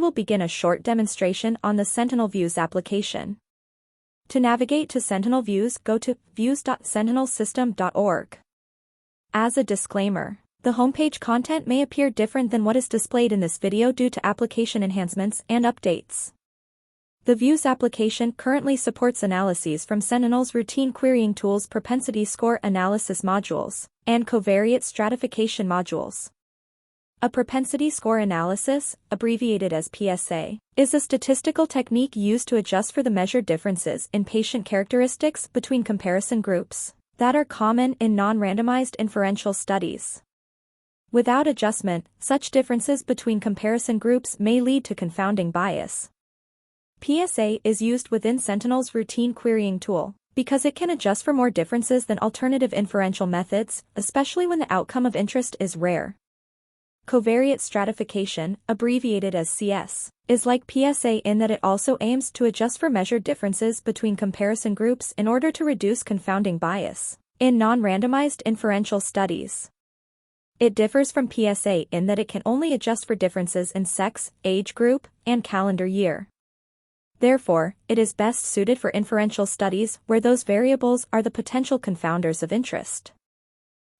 will begin a short demonstration on the Sentinel Views application. To navigate to Sentinel Views, go to views.sentinelsystem.org. As a disclaimer, the homepage content may appear different than what is displayed in this video due to application enhancements and updates. The Views application currently supports analyses from Sentinel's routine querying tools, propensity score analysis modules, and covariate stratification modules. A propensity score analysis, abbreviated as PSA, is a statistical technique used to adjust for the measured differences in patient characteristics between comparison groups that are common in non-randomized inferential studies. Without adjustment, such differences between comparison groups may lead to confounding bias. PSA is used within Sentinel's routine querying tool because it can adjust for more differences than alternative inferential methods, especially when the outcome of interest is rare. Covariate stratification, abbreviated as CS, is like PSA in that it also aims to adjust for measured differences between comparison groups in order to reduce confounding bias in non-randomized inferential studies. It differs from PSA in that it can only adjust for differences in sex, age group, and calendar year. Therefore, it is best suited for inferential studies where those variables are the potential confounders of interest.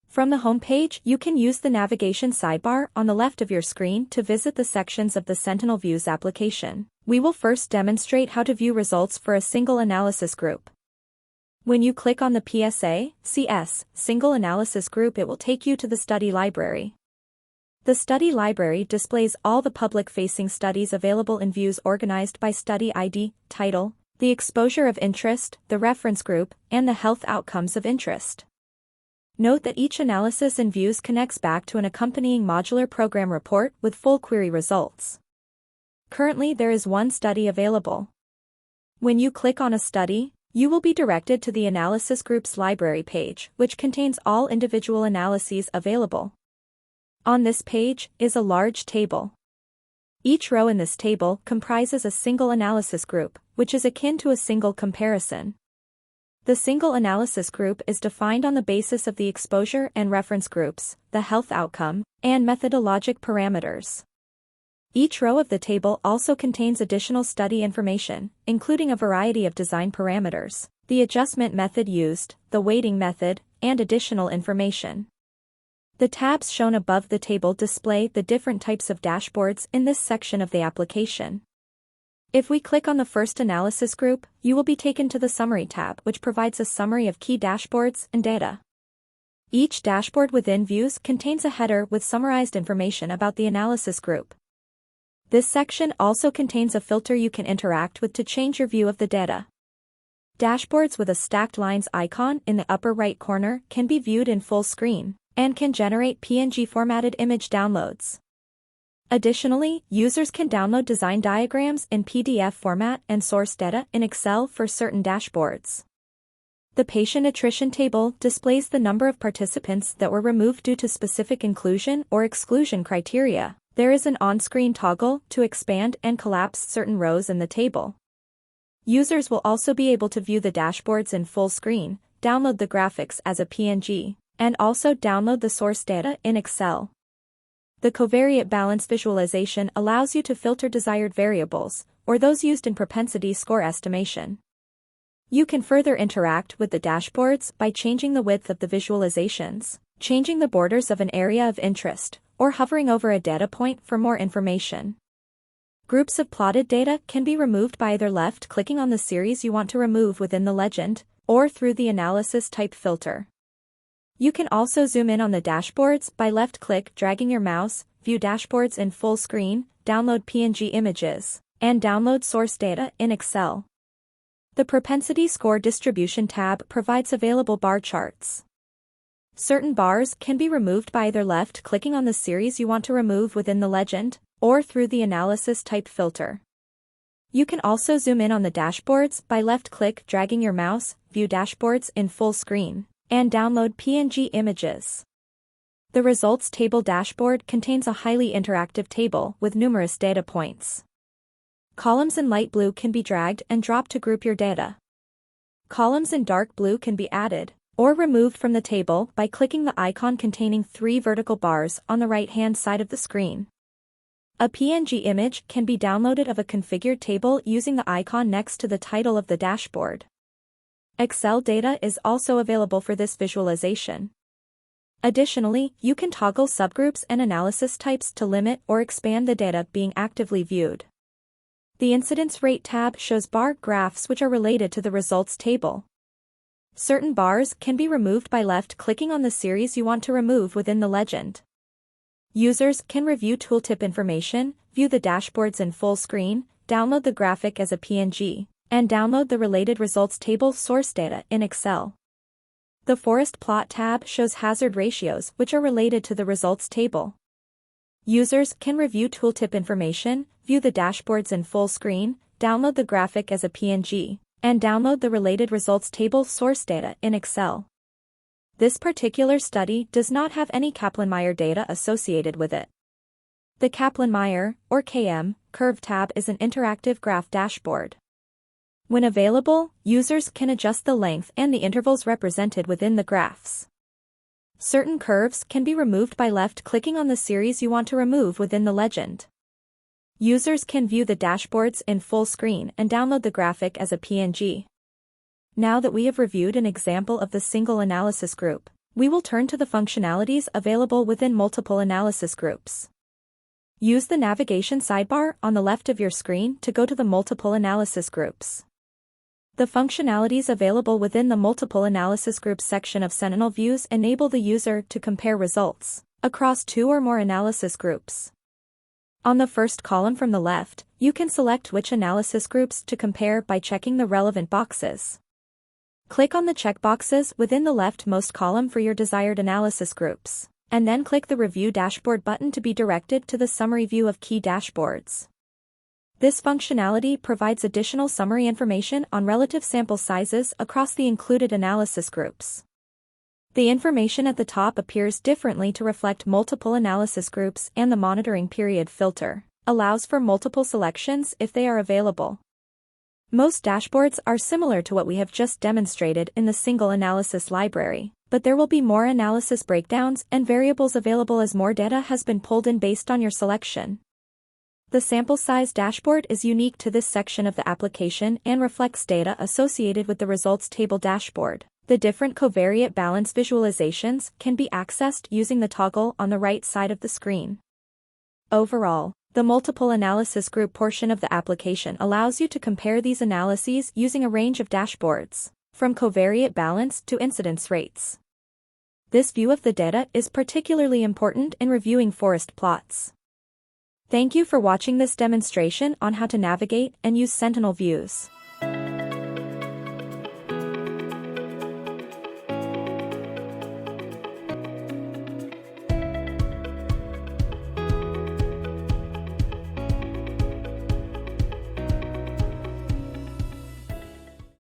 From the homepage, you can use the navigation sidebar on the left of your screen to visit the sections of the Sentinel Views application. We will first demonstrate how to view results for a single analysis group. When you click on the PSA, CS, single analysis group, it will take you to the study library. The study library displays all the public-facing studies available in Views organized by study ID, title, the exposure of interest, the reference group, and the health outcomes of interest. Note that each analysis in Views connects back to an accompanying modular program report with full query results. Currently, there is one study available. When you click on a study, you will be directed to the analysis group's library page, which contains all individual analyses available. On this page is a large table. Each row in this table comprises a single analysis group, which is akin to a single comparison. The single analysis group is defined on the basis of the exposure and reference groups, the health outcome, and methodologic parameters. Each row of the table also contains additional study information, including a variety of design parameters, the adjustment method used, the weighting method, and additional information. The tabs shown above the table display the different types of dashboards in this section of the application. If we click on the first analysis group, you will be taken to the Summary tab, which provides a summary of key dashboards and data. Each dashboard within Views contains a header with summarized information about the analysis group. This section also contains a filter you can interact with to change your view of the data. Dashboards with a stacked lines icon in the upper right corner can be viewed in full screen and can generate PNG formatted image downloads. Additionally, users can download design diagrams in PDF format and source data in Excel for certain dashboards. The patient attrition table displays the number of participants that were removed due to specific inclusion or exclusion criteria. There is an on-screen toggle to expand and collapse certain rows in the table. Users will also be able to view the dashboards in full screen, download the graphics as a PNG, and also download the source data in Excel. The covariate balance visualization allows you to filter desired variables, or those used in propensity score estimation. You can further interact with the dashboards by changing the width of the visualizations, changing the borders of an area of interest, or hovering over a data point for more information. Groups of plotted data can be removed by either left-clicking on the series you want to remove within the legend, or through the analysis type filter. You can also zoom in on the dashboards by left-click, dragging your mouse, view dashboards in full screen, download PNG images, and download source data in Excel. The Propensity Score Distribution tab provides available bar charts. Certain bars can be removed by either left-clicking on the series you want to remove within the legend, or through the analysis type filter. You can also zoom in on the dashboards by left-click, dragging your mouse, view dashboards in full screen, and download PNG images. The results table dashboard contains a highly interactive table with numerous data points. Columns in light blue can be dragged and dropped to group your data. Columns in dark blue can be added or removed from the table by clicking the icon containing 3 vertical bars on the right-hand side of the screen. A PNG image can be downloaded of a configured table using the icon next to the title of the dashboard. Excel data is also available for this visualization. Additionally, you can toggle subgroups and analysis types to limit or expand the data being actively viewed. The Incidence Rate tab shows bar graphs which are related to the results table. Certain bars can be removed by left-clicking on the series you want to remove within the legend. Users can review tooltip information, view the dashboards in full screen, download the graphic as a PNG, and download the related results table source data in Excel. The Forest Plot tab shows hazard ratios which are related to the results table. Users can review tooltip information, view the dashboards in full screen, download the graphic as a PNG, and download the related results table source data in Excel. This particular study does not have any Kaplan-Meier data associated with it. The Kaplan-Meier, or KM, curve tab is an interactive graph dashboard. When available, users can adjust the length and the intervals represented within the graphs. Certain curves can be removed by left-clicking on the series you want to remove within the legend. Users can view the dashboards in full screen and download the graphic as a PNG. Now that we have reviewed an example of the single analysis group, we will turn to the functionalities available within multiple analysis groups. Use the navigation sidebar on the left of your screen to go to the multiple analysis groups. The functionalities available within the Multiple Analysis Groups section of Sentinel Views enable the user to compare results across two or more analysis groups. On the first column from the left, you can select which analysis groups to compare by checking the relevant boxes. Click on the checkboxes within the leftmost column for your desired analysis groups, and then click the Review Dashboard button to be directed to the summary view of key dashboards. This functionality provides additional summary information on relative sample sizes across the included analysis groups. The information at the top appears differently to reflect multiple analysis groups, and the monitoring period filter allows for multiple selections if they are available. Most dashboards are similar to what we have just demonstrated in the single analysis library, but there will be more analysis breakdowns and variables available as more data has been pulled in based on your selection. The sample size dashboard is unique to this section of the application and reflects data associated with the results table dashboard. The different covariate balance visualizations can be accessed using the toggle on the right side of the screen. Overall, the multiple analysis group portion of the application allows you to compare these analyses using a range of dashboards, from covariate balance to incidence rates. This view of the data is particularly important in reviewing forest plots. Thank you for watching this demonstration on how to navigate and use Sentinel Views.